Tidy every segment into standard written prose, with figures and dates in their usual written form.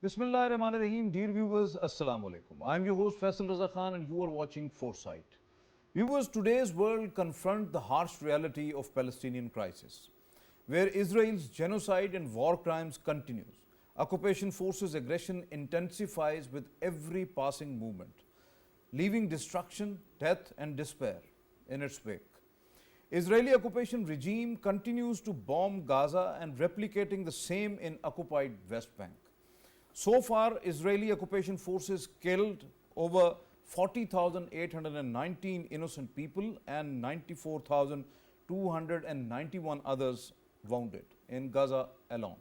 Bismillahirrahmanirrahim. Dear viewers, Assalamu alaikum. I am your host Faisal Raza Khan and you are watching Foresight. Viewers, today's world confront the harsh reality of Palestinian crisis, where Israel's genocide and war crimes continues. Occupation forces aggression intensifies with every passing moment, leaving destruction, death and despair in its wake. Israeli occupation regime continues to bomb Gaza and replicating the same in occupied West Bank. So far, Israeli occupation forces killed over 40,819 innocent people and 94,291 others wounded in Gaza alone.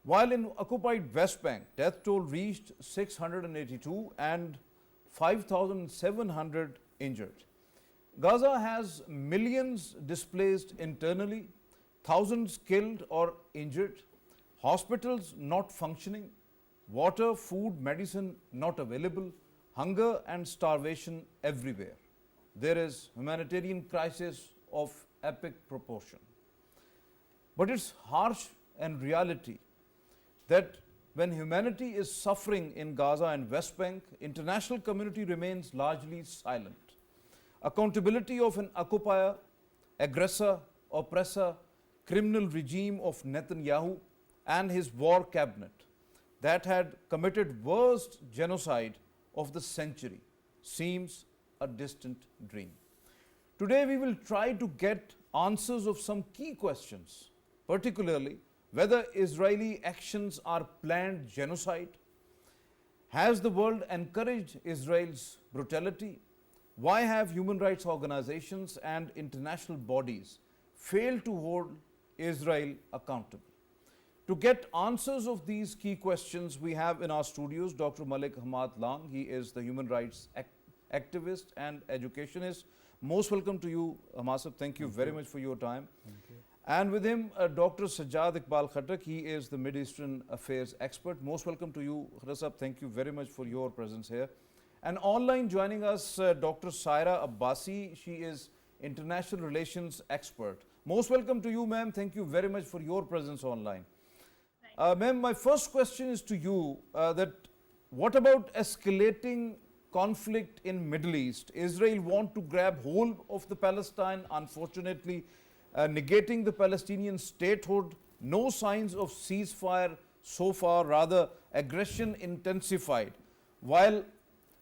While in occupied West Bank, death toll reached 682 and 5,700 injured. Gaza has millions displaced internally, thousands killed or injured, hospitals not functioning, water, food, medicine not available, hunger and starvation everywhere. There is humanitarian crisis of epic proportion. But it's harsh and reality that when humanity is suffering in Gaza and West Bank, international community remains largely silent. Accountability of an occupier, aggressor, oppressor, criminal regime of Netanyahu and his war cabinet that had committed worst genocide of the century seems a distant dream. Today we will try to get answers of some key questions, particularly whether Israeli actions are planned genocide, has the world encouraged Israel's brutality, why have human rights organizations and international bodies failed to hold Israel accountable? To get answers of these key questions, we have in our studios Dr. Malik Hammad. He is the human rights activist and educationist. Most welcome to you, Ahmad. Thank you very much for your time. And with him, Dr. Sajid Khattak. He is the Middle Eastern affairs expert. Most welcome to you, Raza. Thank you very much for your presence here. And online joining us, Dr. Saira Abbasi. She is international relations expert. Most welcome to you, ma'am. Thank you very much for your presence online. Ma'am, my first question is to you that what about escalating conflict in Middle East? Israel want to grab hold of the Palestine, unfortunately negating the Palestinian statehood. No signs of ceasefire so far, rather aggression intensified. While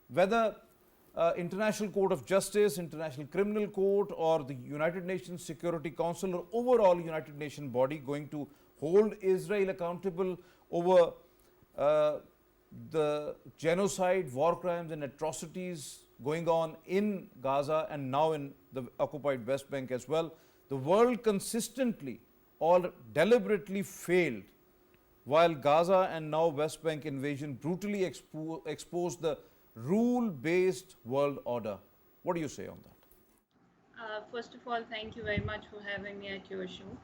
whether International Court of Justice, International Criminal Court or the United Nations Security Council or overall United Nations body going to hold Israel accountable over the genocide, war crimes and atrocities going on in Gaza and now in the occupied West Bank as well. The world consistently or deliberately failed while Gaza and now West Bank invasion brutally exposed the rule-based world order. What do you say on that? First of all, thank you very much for having me at your show.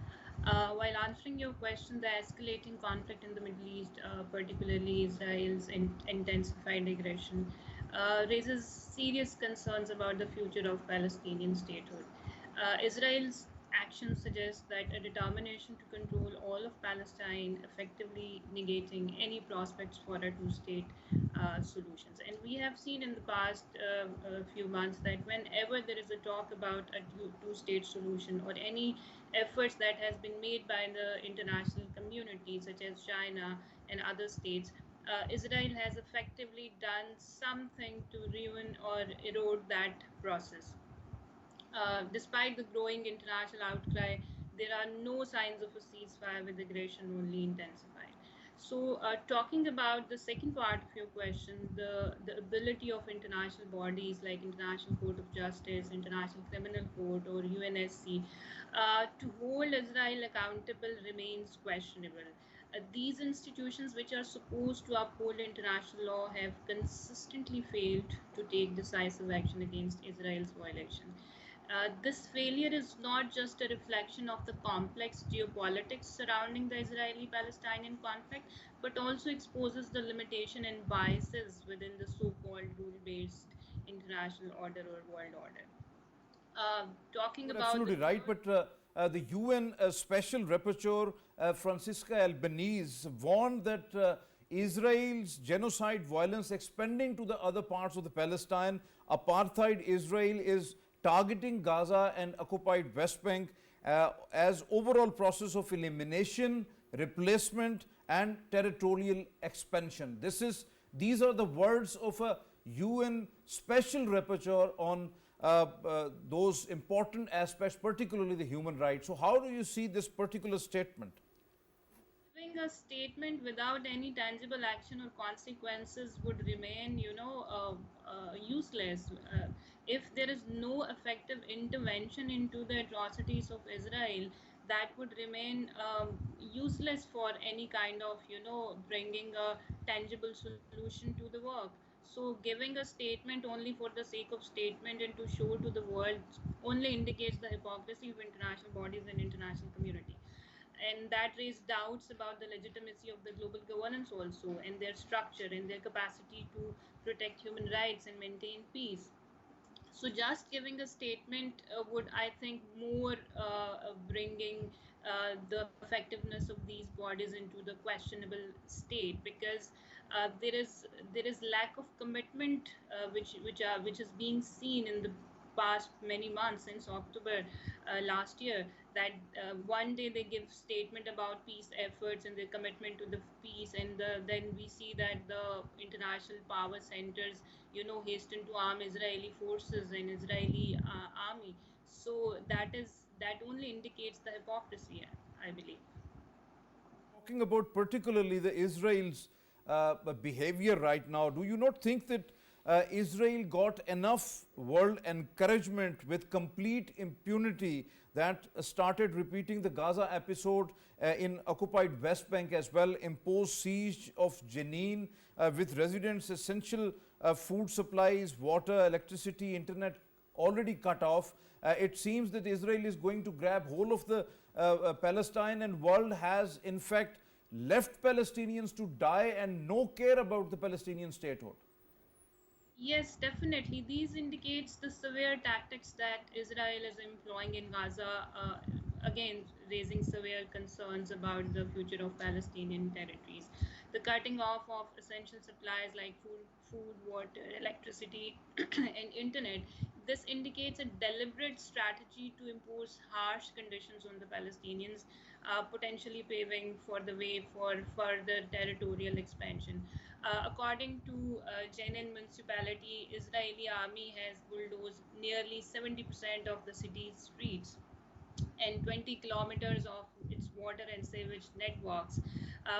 While answering your question, the escalating conflict in the Middle East, particularly Israel's intensified aggression, raises serious concerns about the future of Palestinian statehood. Israel's actions suggest that a determination to control all of Palestine, effectively negating any prospects for a two-state solutions. And we have seen in the past few months that whenever there is a talk about a two-state solution or any efforts that has been made by the international community, such as China and other states, Israel has effectively done something to ruin or erode that process. Despite the growing international outcry, there are no signs of a ceasefire, with aggression only intensifying. So, talking about the second part of your question, the ability of international bodies like International Court of Justice, International Criminal Court, or UNSC to hold Israel accountable remains questionable. These institutions, which are supposed to uphold international law, have consistently failed to take decisive action against Israel's violation. This failure is not just a reflection of the complex geopolitics surrounding the Israeli-Palestinian conflict, but also exposes the limitation and biases within the so-called rule-based international order or world order. Talking You're about the absolutely right, but the UN Special Rapporteur Francisca Albanese warned that Israel's genocide violence expanding to the other parts of the Palestine. Apartheid Israel is targeting Gaza and occupied West Bank as overall process of elimination, replacement and territorial expansion. These are the words of a UN special rapporteur on those important aspects, particularly the human rights. So how do you see this particular statement? Giving a statement without any tangible action or consequences would remain, useless. If there is no effective intervention into the atrocities of Israel, that would remain useless for any kind of, bringing a tangible solution to the work. So giving a statement only for the sake of statement and to show to the world only indicates the hypocrisy of international bodies and international community. And that raised doubts about the legitimacy of the global governance also, and their structure and their capacity to protect human rights and maintain peace. So just giving a statement would, I think, more bringing the effectiveness of these bodies into the questionable state, because there is lack of commitment which is being seen in the past many months since October last year, that one day they give statement about peace efforts and their commitment to the peace, and then we see that the international power centers, hasten to arm Israeli forces and Israeli army. So that only indicates the hypocrisy, I believe. Talking about particularly the Israel's behavior right now, do you not think that Israel got enough world encouragement with complete impunity that started repeating the Gaza episode in occupied West Bank as well, imposed siege of Jenin with residents' essential food supplies, water, electricity, internet already cut off? It seems that Israel is going to grab hold of the Palestine, and world has in fact left Palestinians to die and no care about the Palestinian statehood. Yes, definitely. These indicates the severe tactics that Israel is employing in Gaza, again raising severe concerns about the future of Palestinian territories. The cutting off of essential supplies like food, water, electricity, and internet. This indicates a deliberate strategy to impose harsh conditions on the Palestinians, potentially paving for the way for further territorial expansion. According to Jenin municipality, Israeli army has bulldozed nearly 70% of the city's streets and 20 kilometers of its water and sewage networks,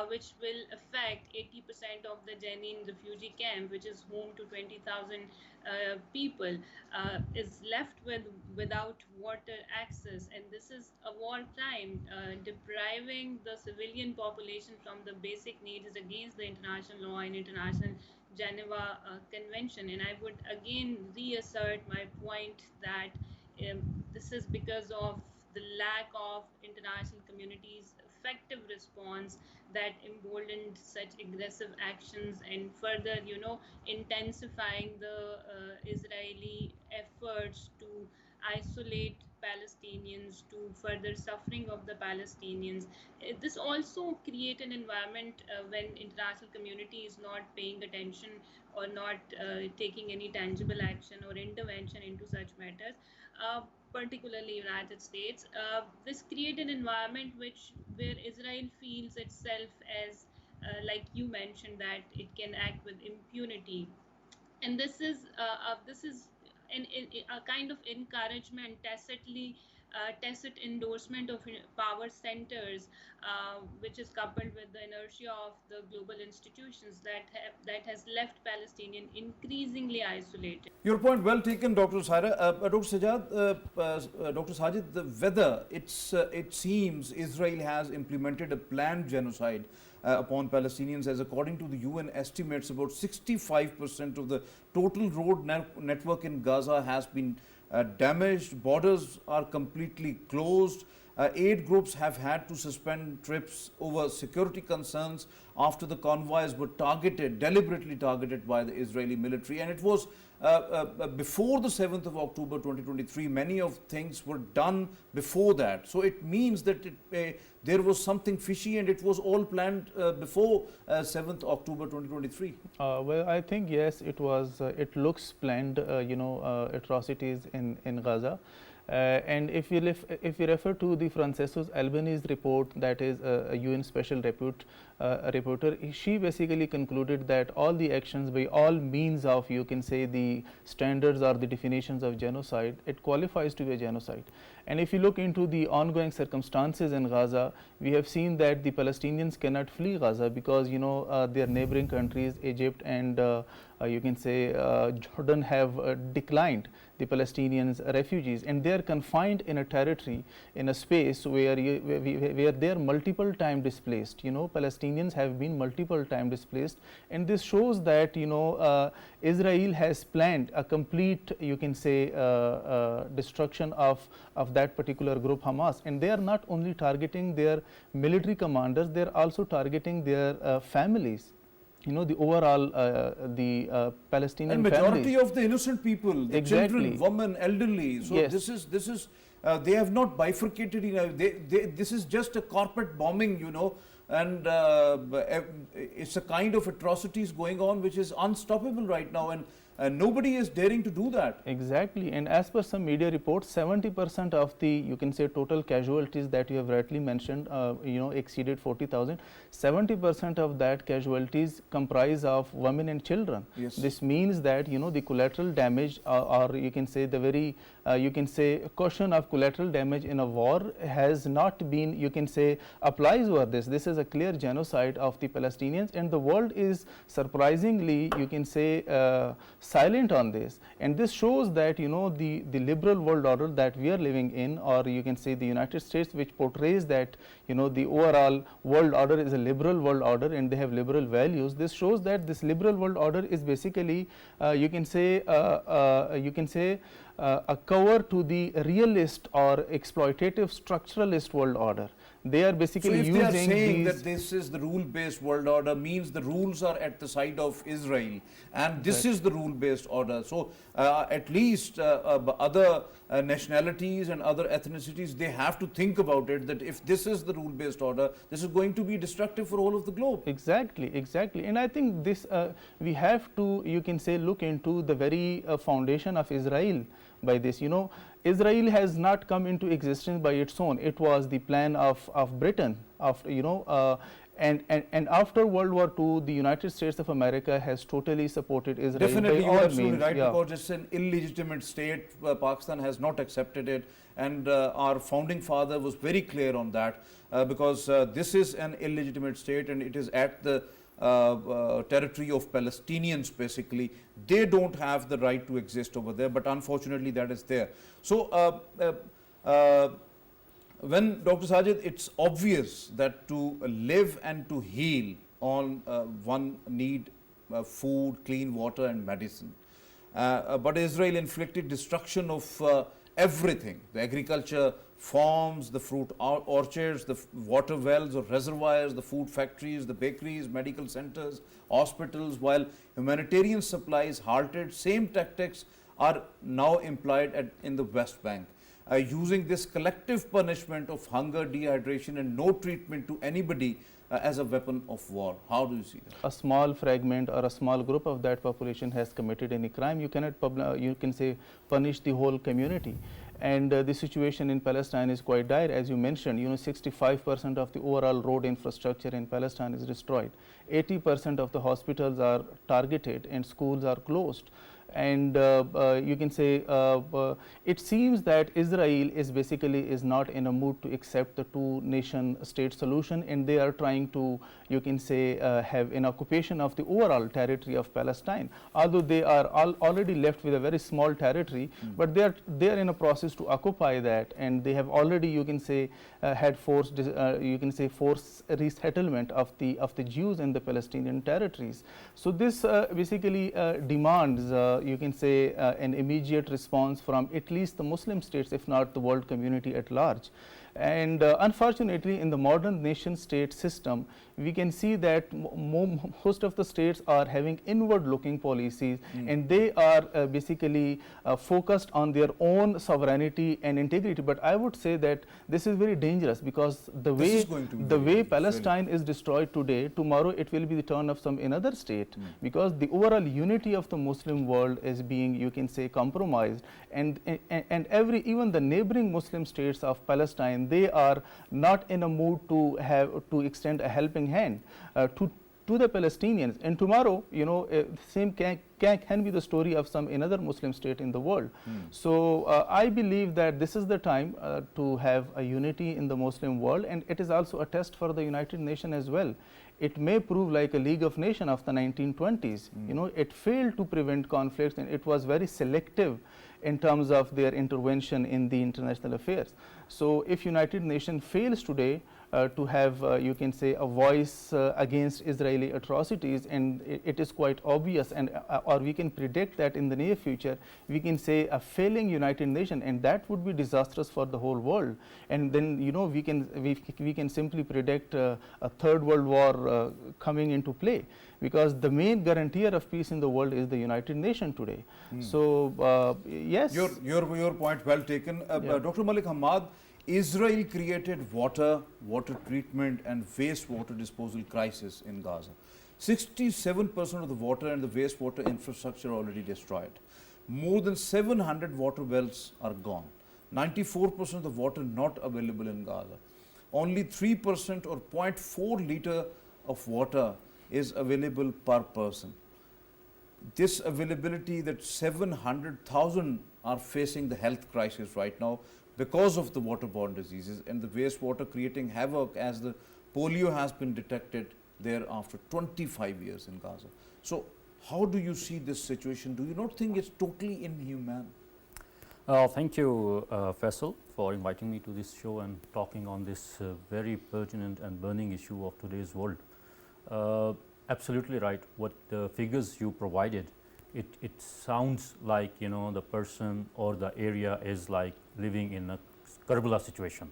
which will affect 80% of the Jenin refugee camp, which is home to 20,000 people, is left without water access. And this is a war crime. Depriving the civilian population from the basic needs is against the international law and international Geneva Convention. And I would again reassert my point that this is because of the lack of international community's effective response that emboldened such aggressive actions, and further, intensifying the Israeli efforts to isolate Palestinians, to further suffering of the Palestinians. This also create an environment when international community is not paying attention or not taking any tangible action or intervention into such matters. Particularly United States, this create an environment where Israel feels itself as, like you mentioned, that it can act with impunity, and this is a kind of encouragement, tacit endorsement of power centers, which is coupled with the inertia of the global institutions that has left Palestinian increasingly isolated. Your point well taken, Dr. Saira. Dr. Sajid, Dr. Sajid, whether it seems Israel has implemented a planned genocide upon Palestinians, as according to the UN estimates, about 65% of the total road network in Gaza has been damaged. Borders are completely closed. Aid groups have had to suspend trips over security concerns after the convoys were targeted, deliberately targeted by the Israeli military. And it was before the 7th of October 2023, many of things were done before that. So it means that there was something fishy, and it was all planned before 7th October 2023. Well, I think yes, it was. It looks planned. Atrocities in Gaza. And if you refer to the Francesus Albanese report, that is a UN special reporter, she basically concluded that all the actions by all means of, you can say, the standards or the definitions of genocide, it qualifies to be a genocide. And if you look into the ongoing circumstances in Gaza, we have seen that the Palestinians cannot flee Gaza because their neighboring countries, Egypt and you can say Jordan, have declined the Palestinians refugees, and they are confined in a territory, in a space where they are multiple time displaced. Palestinians have been multiple time displaced, and this shows that Israel has planned a complete, you can say, destruction of that particular group, Hamas. And they are not only targeting their military commanders, they are also targeting their families. The overall Palestinian and majority families. of the innocent people, the children, women, elderly. So yes. this is they have not bifurcated. This is just a carpet bombing, and it's a kind of atrocities going on which is unstoppable right now, and nobody is daring to do that. Exactly, and as per some media reports, 70% of the, you can say, total casualties that you have rightly mentioned, exceeded 40,000. 70% of that casualties comprise of women and children. Yes. This means that the collateral damage, or you can say the very, you can say, caution of collateral damage in a war has not been, you can say, applies over this. This is a clear genocide of the Palestinians, and the world is surprisingly, you can say, silent on this. And this shows that the liberal world order that we are living in, or you can say the United States, which portrays that the overall world order is a liberal world order and they have liberal values. This shows that this liberal world order is basically you can say a cover to the realist or exploitative structuralist world order. They are basically so if using they are saying these, that this is the rule-based world order, means the rules are at the side of Israel, and this is the rule-based order. So at least other nationalities and other ethnicities, they have to think about it, that if this is the rule-based order, this is going to be destructive for all of the globe. Exactly. And I think this we have to, you can say, look into the very foundation of Israel by this. Israel has not come into existence by its own. It was the plan of Britain, and after World War II, the United States of America has totally supported Israel. Definitely, by you all are absolutely means. right, Yeah. because it's an illegitimate state. Pakistan has not accepted it, and our founding father was very clear on that, because this is an illegitimate state, and it is at the territory of Palestinians. Basically, they don't have the right to exist over there, but unfortunately that is there. So when Dr. Sajid, it's obvious that to live and to heal, one need food, clean water and medicine, but Israel inflicted destruction of everything: the agriculture farms, the fruit orchards, the water wells or reservoirs, the food factories, the bakeries, medical centers, hospitals, while humanitarian supplies halted. Same tactics are now employed in the West Bank, using this collective punishment of hunger, dehydration and no treatment to anybody as a weapon of war. How do you see that? A small fragment or a small group of that population has committed any crime, you cannot you can say punish the whole community. And the situation in Palestine is quite dire. As you mentioned, 65% of the overall road infrastructure in Palestine is destroyed. 80% of the hospitals are targeted and schools are closed. And you can say it seems that Israel is not in a mood to accept the two-nation state solution, and they are trying to, you can say, have an occupation of the overall territory of Palestine. Although they are already left with a very small territory, but they are in a process to occupy that, and they have already, you can say, had forced resettlement of the Jews in the Palestinian territories. So this basically demands you can say an immediate response from at least the Muslim states, if not the world community at large. And unfortunately, in the modern nation state system, we can see that most of the states are having inward looking policies, and they are basically focused on their own sovereignty and integrity. But I would say that this is very dangerous, because the way Palestine is destroyed today, tomorrow it will be the turn of some another state, because the overall unity of the Muslim world is being, you can say, compromised, and even the neighboring Muslim states of Palestine, they are not in a mood to extend a helping hand to the Palestinians. And tomorrow, same can be the story of some another Muslim state in the world. So I believe that this is the time to have a unity in the Muslim world, and it is also a test for the United Nations as well. It may prove like a League of Nations of the 1920s. It failed to prevent conflicts, and it was very selective in terms of their intervention in the international affairs. So if United Nations fails today to have, you can say, a voice against Israeli atrocities, and it is quite obvious, and or we can predict that in the near future, we can say a failing United Nations, and that would be disastrous for the whole world. And then we can simply predict a third world war coming into play, because the main guarantor of peace in the world is the United Nations today. So yes, your point well taken. Dr. Malik, Hammad, Israel created water treatment and wastewater disposal crisis in Gaza. 67% of the water and the wastewater infrastructure already destroyed. More than 700 water wells are gone. 94% of the water not available in Gaza. Only 3% or 0.4 liter of water is available per person. This availability, that 700,000 are facing the health crisis right now because of the waterborne diseases, and the wastewater creating havoc, as the polio has been detected there after 25 years in Gaza. So how do you see this situation? Do you not think it's totally inhumane? Thank you, Faisal, for inviting me to this show and talking on this very pertinent and burning issue of today's world. Absolutely right. What the figures you provided, it sounds like, the person or the area is like living in a Karbala situation.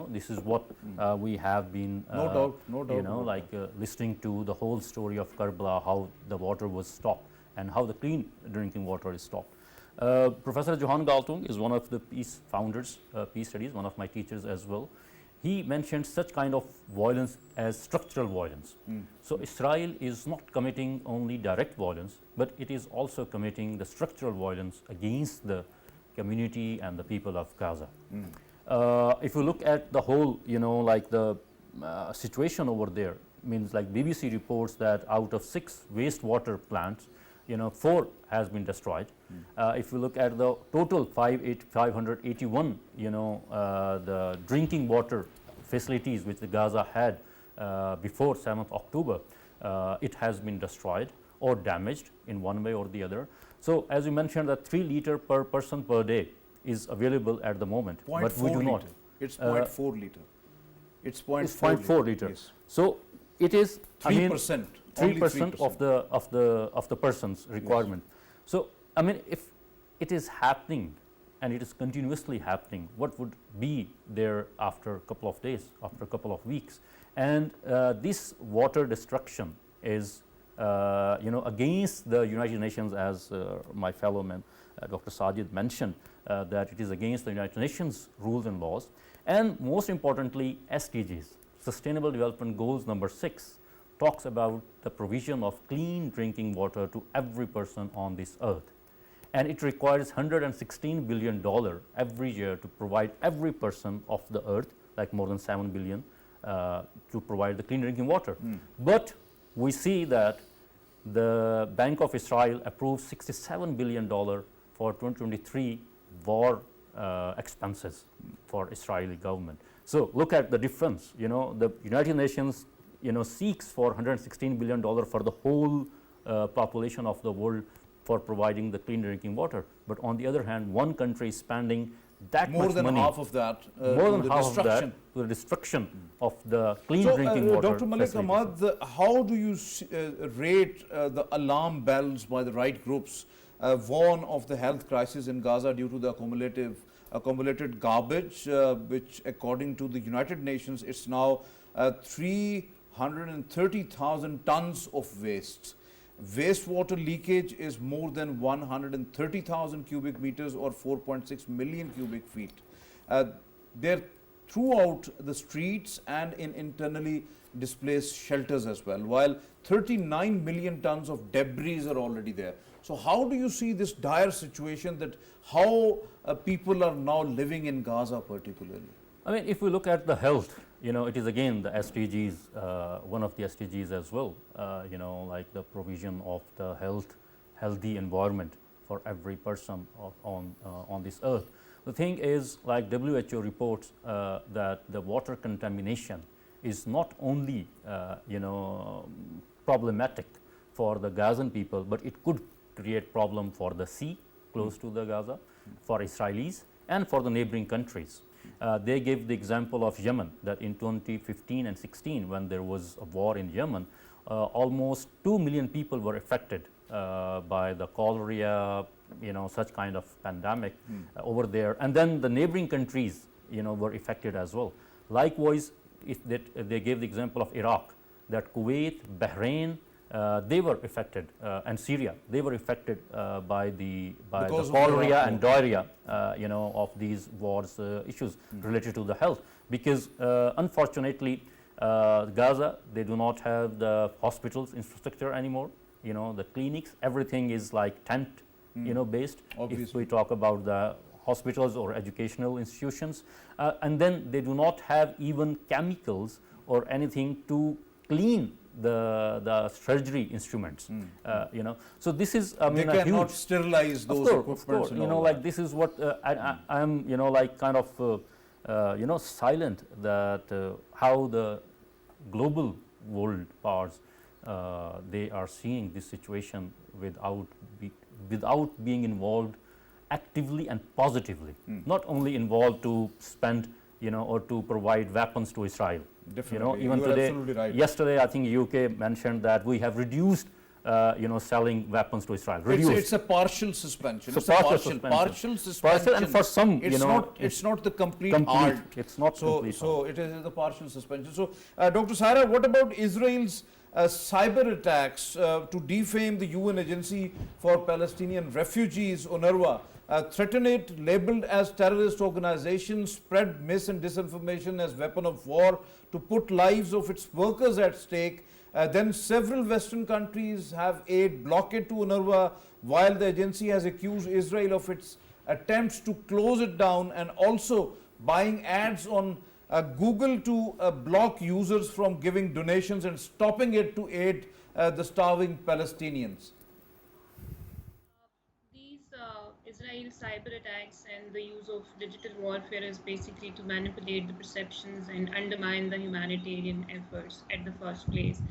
This is what we have been, no doubt, listening to the whole story of Karbala, how the water was stopped and how the clean drinking water is stopped. Professor Johan Galtung is one of the peace founders, peace studies, one of my teachers as well. He mentioned such kind of violence as structural violence. So Israel is not committing only direct violence, but it is also committing the structural violence against the community and the people of Gaza. If you look at the whole, the situation over there, means like BBC reports that out of 6 wastewater plants, 4 has been destroyed. If you look at the total 581, the drinking water facilities which the Gaza had before 7th October, it has been destroyed or damaged in one way or the other. So as you mentioned, that 3 liter per person per day is available at the moment, but we do not. It's 0.4 liter. It's 0.4 liter. Yes. So it is 3%. 3% of the person's requirement. Yes. So I mean, if it is happening and it is continuously happening, what would be there after a couple of days, after a couple of weeks? And this water destruction is against the United Nations, as my fellow man Dr. Sajid mentioned, that it is against the United Nations rules and laws, and most importantly SDGs, Sustainable Development Goals number 6, talks about the provision of clean drinking water to every person on this earth, and it requires $116 billion every year to provide every person of the earth, like more than 7 billion, to provide the clean drinking water. But we see that the Bank of Israel approved $67 billion for 2023 war expenses for Israeli government. So look at the difference. The United Nations seeks for $116 billion for the whole population of the world for providing the clean drinking water. But on the other hand, one country is spending that more much than money, half of that, more than to the half of that, destruction. to the destruction of the clean So, drinking water. Dr. Malik, facilities. Ahmad, how do you rate the alarm bells by the right groups warn of the health crisis in Gaza due to the accumulative accumulated garbage, which according to the United Nations, it's now 330,000 tons of waste. Wastewater leakage is more than 130,000 cubic meters or 4.6 million cubic feet. They're throughout the streets and in internally displaced shelters as well, while 39 million tons of debris are already there. So how do you see this dire situation, that how people are now living in Gaza particularly? I mean, if we look at the health, it is again the SDGs, one of the SDGs as well, like the provision of the healthy environment for every person on this earth. The thing is, like WHO reports that the water contamination is not only, problematic for the Gazan people, but it could create problem for the sea close to the Gaza, for Israelis, and for the neighboring countries. They gave the example of Yemen, that in 2015 and 16, when there was a war in Yemen, almost 2 million people were affected by the cholera, such kind of pandemic over there. And then the neighboring countries, were affected as well. Likewise, if they gave the example of Iraq, that Kuwait, Bahrain, they were affected, and Syria, they were affected by the cholera and diarrhea, of these wars issues related to the health. Because unfortunately, Gaza, they do not have the hospitals infrastructure anymore. The clinics, everything is like tent, based. Obviously. If we talk about the hospitals or educational institutions, and then they do not have even chemicals or anything to clean the surgery instruments, So this is, I mean, they a cannot huge, sterilize those equipments. of course, like this is what I am, like kind of, silent that how the global world powers they are seeing this situation without being involved actively and positively, not only involved to spend, or to provide weapons to Israel. Definitely. Even you are today, absolutely right. yesterday, I think UK mentioned that we have reduced, selling weapons to Israel. Reduced. It's a partial suspension. So partial suspension. Partial suspension. And for some, it's not the complete halt. It's not complete. So it is the partial suspension. So, Dr. Saira, what about Israel's cyber attacks to defame the UN Agency for Palestinian Refugees, UNRWA? Threaten it, labeled as terrorist organization, spread mis and disinformation as weapon of war to put lives of its workers at stake. Then several Western countries have aid blockade to UNRWA, while the agency has accused Israel of its attempts to close it down and also buying ads on Google to block users from giving donations and stopping it to aid the starving Palestinians. Israel cyber attacks and the use of digital warfare is basically to manipulate the perceptions and undermine the humanitarian efforts at the first place.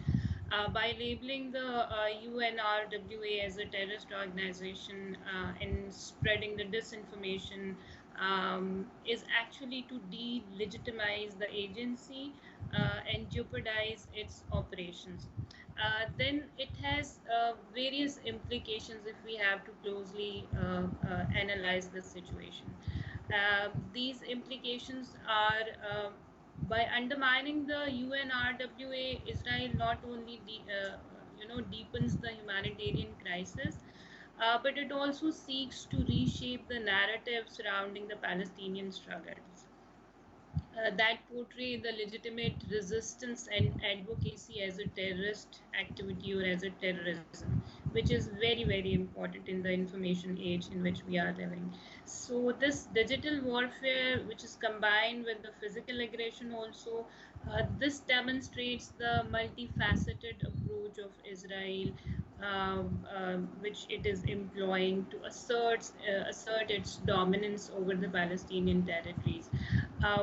By labeling the UNRWA as a terrorist organization and spreading the disinformation is actually to delegitimize the agency and jeopardize its operations. Then it has various implications if we have to closely analyze the situation. These implications are by undermining the UNRWA, Israel not only deepens the humanitarian crisis, but it also seeks to reshape the narrative surrounding the Palestinian struggles. That portray the legitimate resistance and advocacy as a terrorist activity or as a terrorism, which is very, very important in the information age in which we are living. So this digital warfare, which is combined with the physical aggression also, this demonstrates the multifaceted approach of Israel, which it is employing to assert its dominance over the Palestinian territories,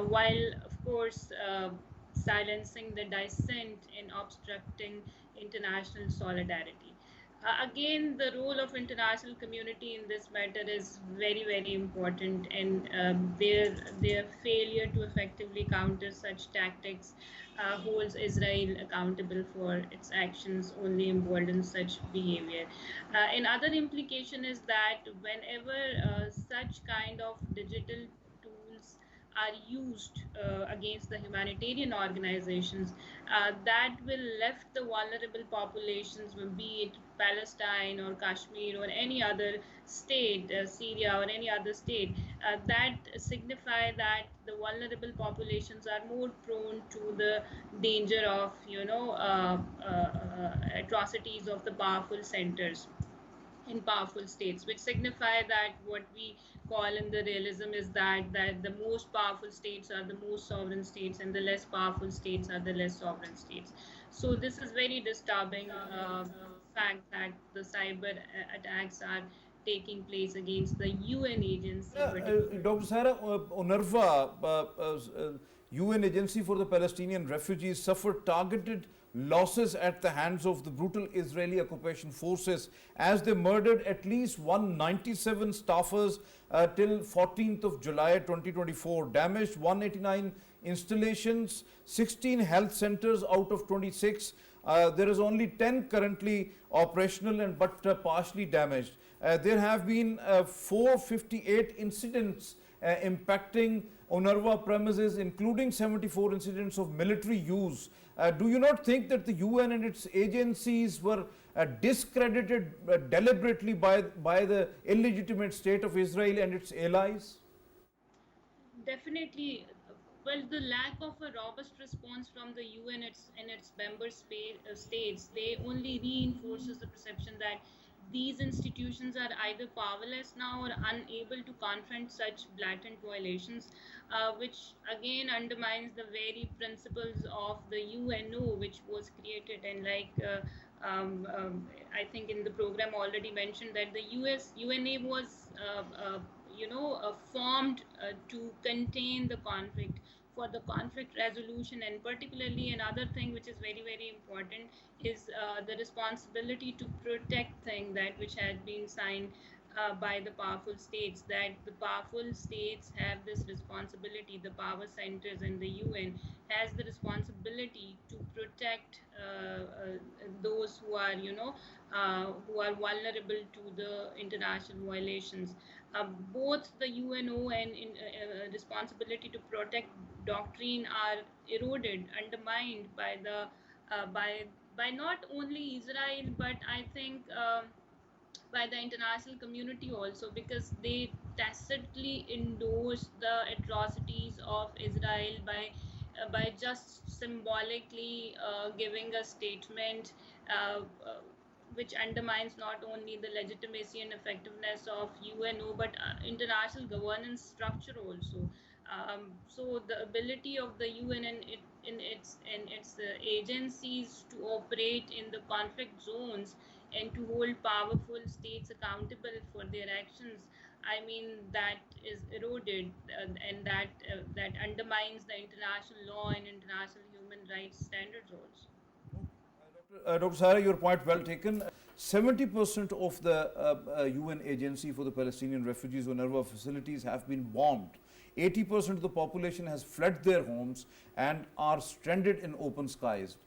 while of course silencing the dissent and obstructing international solidarity. Again, the role of international community in this matter is very, very important, and their failure to effectively counter such tactics holds Israel accountable for its actions, only emboldens such behavior. Another implication is that whenever such kind of digital are used against the humanitarian organizations, that will left the vulnerable populations, be it Palestine or Kashmir or any other state, Syria or any other state, that signify that the vulnerable populations are more prone to the danger of, atrocities of the powerful centers in powerful states, which signify that what we call in the realism is that the most powerful states are the most sovereign states, and the less powerful states are the less sovereign states. So this is very disturbing fact that the cyber attacks are taking place against the UN agency, particularly. Dr. Saira, UNRWA, UN Agency for the Palestinian Refugees, suffered targeted losses at the hands of the brutal Israeli occupation forces as they murdered at least 197 staffers till 14th of July 2024, damaged 189 installations, 16 health centers out of 26. There is only 10 currently operational and but partially damaged. There have been 458 incidents impacting UNRWA premises, including 74 incidents of military use. Do you not think that the UN and its agencies were discredited deliberately by the illegitimate state of Israel and its allies? Definitely. Well, the lack of a robust response from the UN and its member states, they only reinforces the perception that these institutions are either powerless now or unable to confront such blatant violations, which again undermines the very principles of the UNO, which was created. And I think in the program already mentioned that the UNA was formed to contain the conflict, for the conflict resolution. And particularly another thing which is very, very important is the responsibility to protect thing, that which had been signed by the powerful states, that the powerful states have this responsibility, the power centers and the UN has the responsibility to protect those who are vulnerable to the international violations. Both the UNO and responsibility to protect doctrine are eroded, undermined by the by not only Israel, but I think by the international community also, because they tacitly endorse the atrocities of Israel by just symbolically giving a statement which undermines not only the legitimacy and effectiveness of UNO, but international governance structure also. So the ability of the UN and its agencies to operate in the conflict zones and to hold powerful states accountable for their actions, I mean, that is eroded, and that undermines the international law and international human rights standards also. Dr. Saira, your point well taken. 70% of the UN agency for the Palestinian refugees, UNRWA facilities, have been bombed. 80% of the population has fled their homes and are stranded in open skies.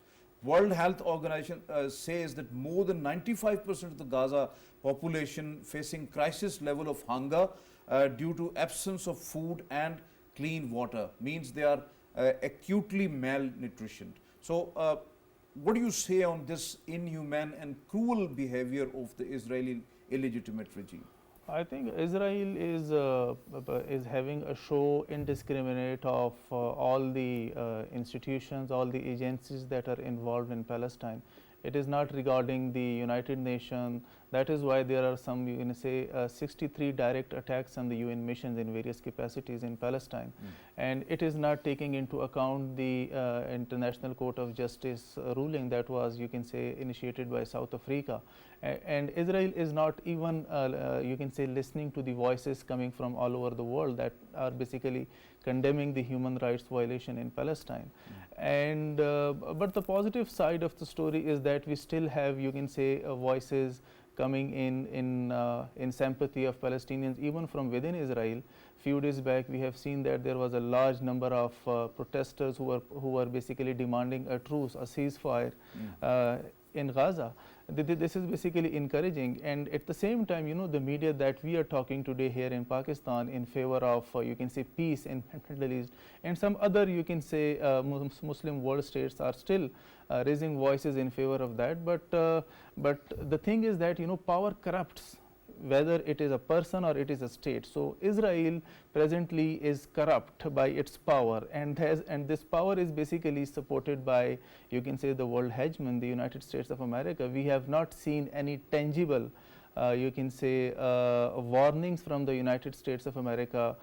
World Health Organization says that more than 95% of the Gaza population facing crisis level of hunger due to absence of food and clean water, means they are acutely malnutritioned. So what do you say on this inhumane and cruel behavior of the Israeli illegitimate regime? I think Israel is having a show indiscriminate of all the institutions, all the agencies that are involved in Palestine. It is not regarding the United Nations. That is why there are some, 63 direct attacks on the UN missions in various capacities in Palestine. And it is not taking into account the International Court of Justice ruling that was, initiated by South Africa. And Israel is not even, listening to the voices coming from all over the world that are basically condemning the human rights violation in Palestine. And but the positive side of the story is that we still have, voices coming in sympathy of Palestinians, even from within Israel. Few days back, we have seen that there was a large number of protesters who were basically demanding a truce, a ceasefire, in Gaza. This is basically encouraging, and at the same time, the media that we are talking today here in Pakistan in favor of you can say peace in Middle East, and some other you can say Muslim world states are still raising voices in favor of that. But the thing is that power corrupts, whether it is a person or it is a state. So Israel presently is corrupt by its power, and this power is basically supported by you can say the world hegemon, the United States of America. We have not seen any tangible you can say warnings from the United States of America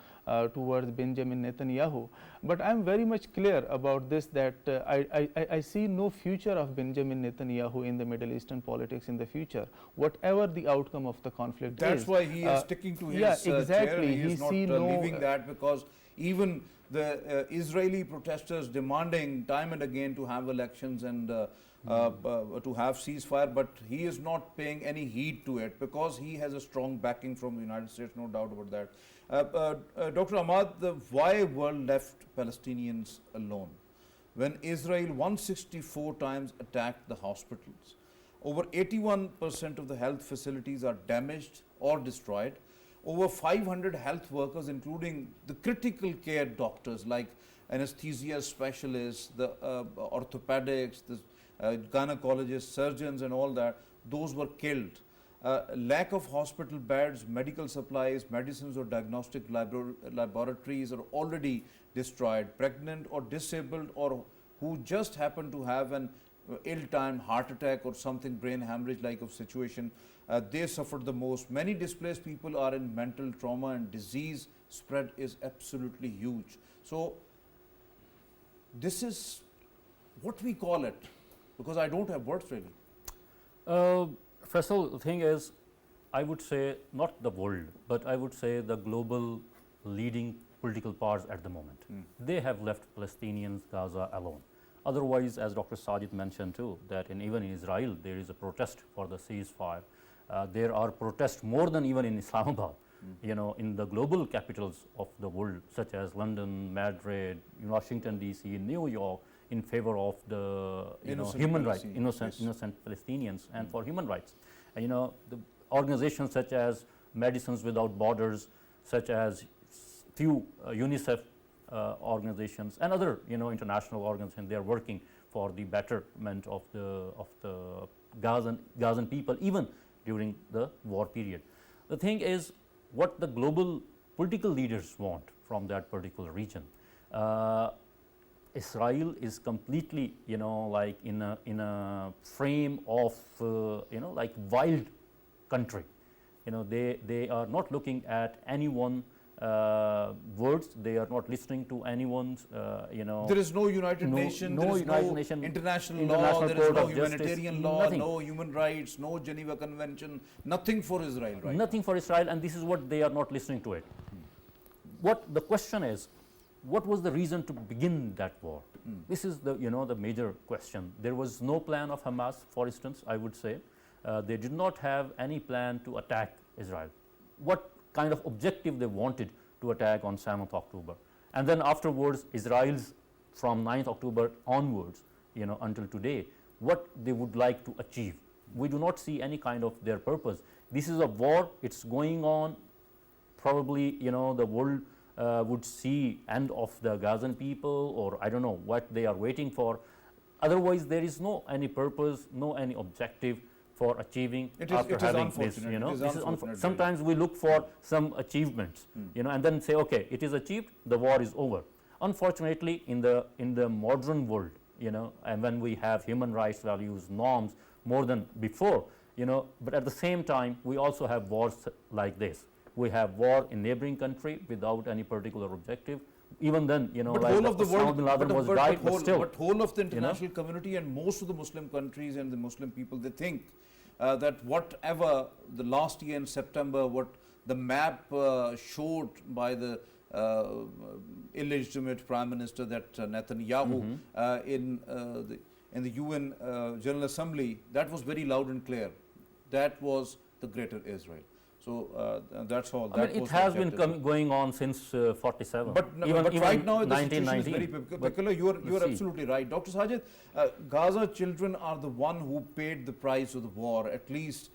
towards Benjamin Netanyahu. But I am very much clear about this, that I see no future of Benjamin Netanyahu in the Middle Eastern politics in the future, whatever the outcome of the conflict is. That's why he is sticking to his chair. Exactly. He is not leaving that, because even the Israeli protesters demanding time and again to have elections and to have ceasefire, but he is not paying any heed to it because he has a strong backing from the United States, no doubt about that. Dr. Ahmad, why world left Palestinians alone when Israel 164 times attacked the hospitals? Over 81% of the health facilities are damaged or destroyed. Over 500 health workers, including the critical care doctors like anesthesia specialists, the orthopedics, the gynecologists, surgeons and all that, those were killed. Lack of hospital beds, medical supplies, medicines or diagnostic laboratories are already destroyed. Pregnant or disabled or who just happen to have an ill-timed heart attack or something, brain hemorrhage like of situation, they suffered the most. Many displaced people are in mental trauma, and disease spread is absolutely huge. So this is what we call it, because I don't have words really. Faisal, the thing is, I would say not the world, but I would say the global leading political powers at the moment. They have left Palestinians, Gaza alone. Otherwise, as Dr. Sajid mentioned too, that even in Israel there is a protest for the ceasefire. There are protests more than even in Islamabad, in the global capitals of the world, such as London, Madrid, Washington DC, New York, in favor of the human rights, innocent Palestinians, and for human rights. The organizations such as Medicines Without Borders, such as few UNICEF organizations and other international organizations, they are working for the betterment of the Gazan people even during the war period. The thing is, what the global political leaders want from that particular region. Israel is completely, like in a frame of, like wild country. They are not looking at anyone words. They are not listening to anyone's, There is no United Nations, there is United no Nation, international law, there is no humanitarian law, nothing. no human rights, no Geneva Convention, nothing for Israel, right? Nothing for Israel, and this is what they are not listening to it. What the question is, what was the reason to begin that war? This is the the major question. There was no plan of Hamas, for instance. I would say they did not have any plan to attack Israel. What kind of objective they wanted to attack on 7th October, and then afterwards Israel's from 9th October onwards, until today, what they would like to achieve. We do not see any kind of their purpose. This is a war. It's going on. Probably the world would see end of the Gazan people, or I don't know what they are waiting for. Otherwise, there is no any purpose, no any objective for achieving after having this. This is sometimes we look for some achievements, and then say, okay, it is achieved, the war is over. Unfortunately, in the modern world, and when we have human rights values, norms more than before, but at the same time, we also have wars like this. We have war in neighboring country without any particular objective. Even then, but like whole of the world, bin Laden was died, but still. But whole of the international community and most of the Muslim countries and the Muslim people, they think that whatever the last year in September, what the map showed by the illegitimate Prime Minister, that Netanyahu in the UN General Assembly, that was very loud and clear. That was the greater Israel. So that's all. I mean, it has been going on since 47. But right now the situation is very 1919. peculiar. You are absolutely right. Dr. Sajid, Gaza children are the one who paid the price of the war. At least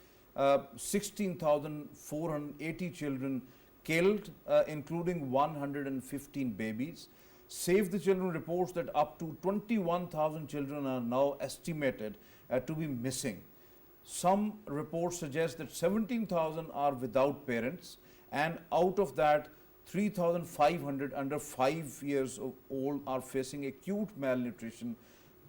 16,480 children killed, including 115 babies. Save the Children reports that up to 21,000 children are now estimated to be missing. Some reports suggest that 17,000 are without parents, and out of that 3,500 under 5 years old are facing acute malnutrition.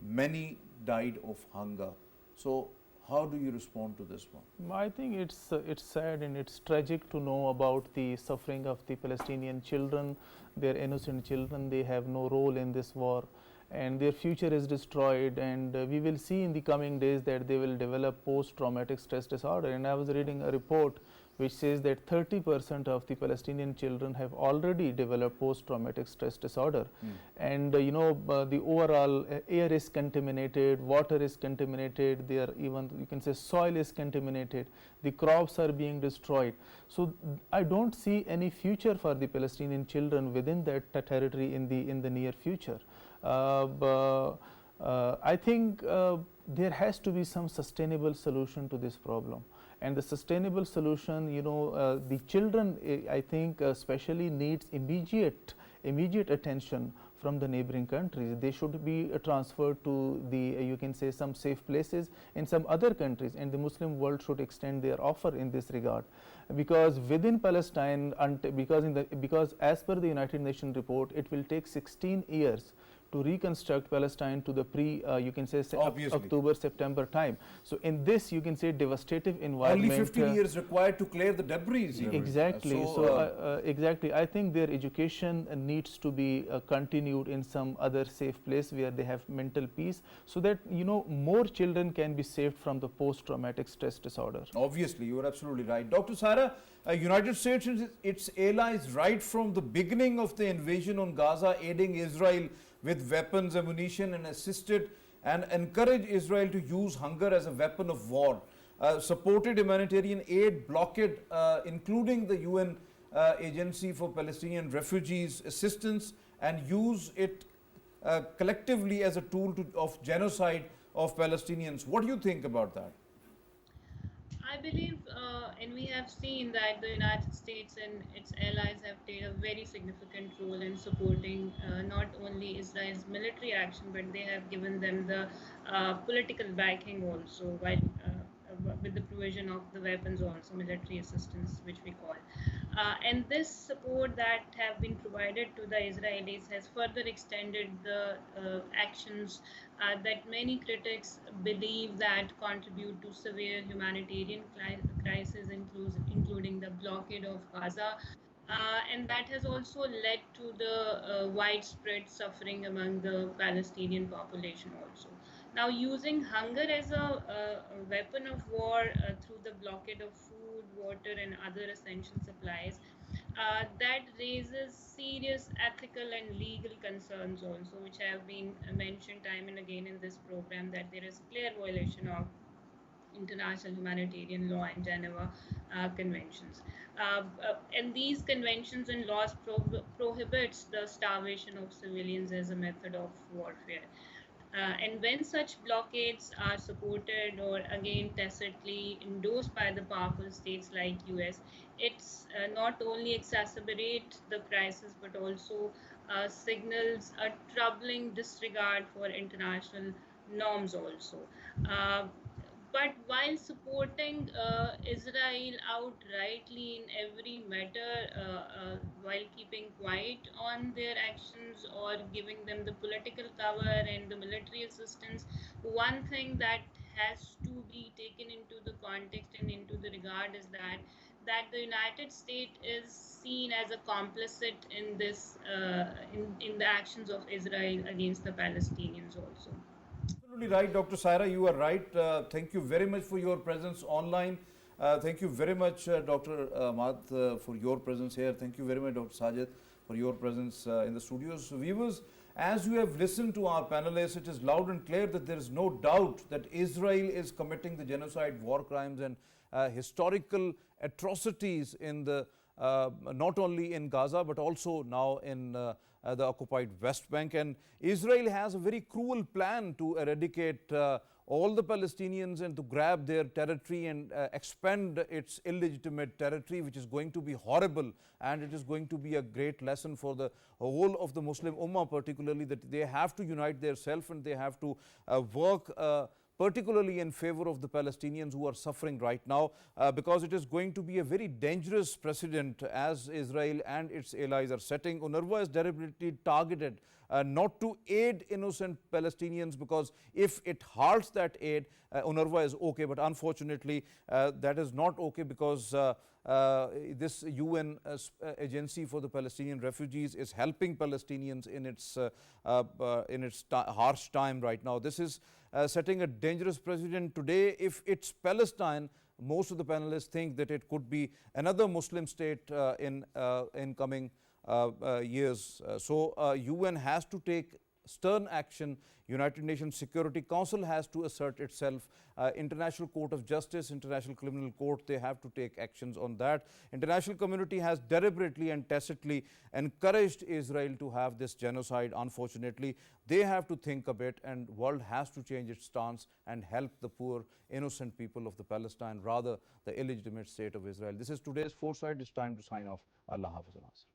Many died of hunger. So how do you respond to this one? I think it's sad and it's tragic to know about the suffering of the Palestinian children. They're innocent children. They have no role in this war, and their future is destroyed. And we will see in the coming days that they will develop post-traumatic stress disorder. And I was reading a report which says that 30% of the Palestinian children have already developed post-traumatic stress disorder. And the overall air is contaminated, water is contaminated, there even you can say soil is contaminated, the crops are being destroyed. So I don't see any future for the Palestinian children within that territory in the near future. I think there has to be some sustainable solution to this problem. And the sustainable solution, the children, I think, especially needs immediate attention from the neighboring countries. They should be transferred to you can say, some safe places in some other countries, and the Muslim world should extend their offer in this regard. Because within Palestine, because as per the United Nations report, it will take 16 years to reconstruct Palestine to the you can say October, September time. So in this, you can say devastative environment. Only 15 years required to clear the debris. Exactly. Exactly. I think their education needs to be continued in some other safe place where they have mental peace, so that more children can be saved from the post-traumatic stress disorder. Obviously, you are absolutely right. Dr. Saira, United States and its allies right from the beginning of the invasion on Gaza, aiding Israel with weapons, ammunition, and assisted and encouraged Israel to use hunger as a weapon of war, supported humanitarian aid, blockade, including the UN Agency for Palestinian Refugees Assistance, and use it collectively as a tool of genocide of Palestinians. What do you think about that? I believe, and we have seen that the United States and its allies have played a very significant role in supporting not only Israel's military action, but they have given them the political backing also, while with the provision of the weapons also, military assistance, which we call. And this support that have been provided to the Israelis has further extended the actions that many critics believe that contribute to severe humanitarian crisis, including the blockade of Gaza. And that has also led to the widespread suffering among the Palestinian population also. Now, using hunger as a weapon of war through the blockade of food, water, and other essential supplies, that raises serious ethical and legal concerns also, which have been mentioned time and again in this program, that there is clear violation of international humanitarian law and Geneva conventions. And these conventions and laws prohibits the starvation of civilians as a method of warfare. And when such blockades are supported or again tacitly endorsed by the powerful states like US, it's not only exacerbate the crisis but also signals a troubling disregard for international norms also. But while supporting Israel outrightly in every matter, while keeping quiet on their actions or giving them the political cover and the military assistance, one thing that has to be taken into the context and into the regard is that the United States is seen as a complicit in this in the actions of Israel against the Palestinians also. Absolutely right, Dr. Saira, you are right. Thank you very much for your presence online. Thank you very much, Dr. Ahmad, for your presence here. Thank you very much, Dr. Sajid, for your presence in the studios. So viewers, as you have listened to our panelists, it is loud and clear that there is no doubt that Israel is committing the genocide, war crimes, and historical atrocities in the not only in Gaza but also now in the occupied West Bank. And Israel has a very cruel plan to eradicate all the Palestinians and to grab their territory and expand its illegitimate territory, which is going to be horrible, and it is going to be a great lesson for the whole of the Muslim Ummah, particularly that they have to unite themselves and they have to work particularly in favor of the Palestinians who are suffering right now, because it is going to be a very dangerous precedent as Israel and its allies are setting. UNRWA is deliberately targeted not to aid innocent Palestinians, because if it halts that aid, UNRWA is okay, but unfortunately that is not okay, because this UN agency for the Palestinian refugees is helping Palestinians in its harsh time right now. This is setting a dangerous precedent. Today, if it's Palestine, most of the panelists think that it could be another Muslim state in coming years. So UN has to take stern action. United Nations Security Council has to assert itself. International Court of Justice, International Criminal Court, they have to take actions on that. International community has deliberately and tacitly encouraged Israel to have this genocide. Unfortunately, they have to think a bit, and world has to change its stance and help the poor innocent people of the Palestine, rather the illegitimate state of Israel. This is today's Foresight. It's time to sign off. Allah Hafiz.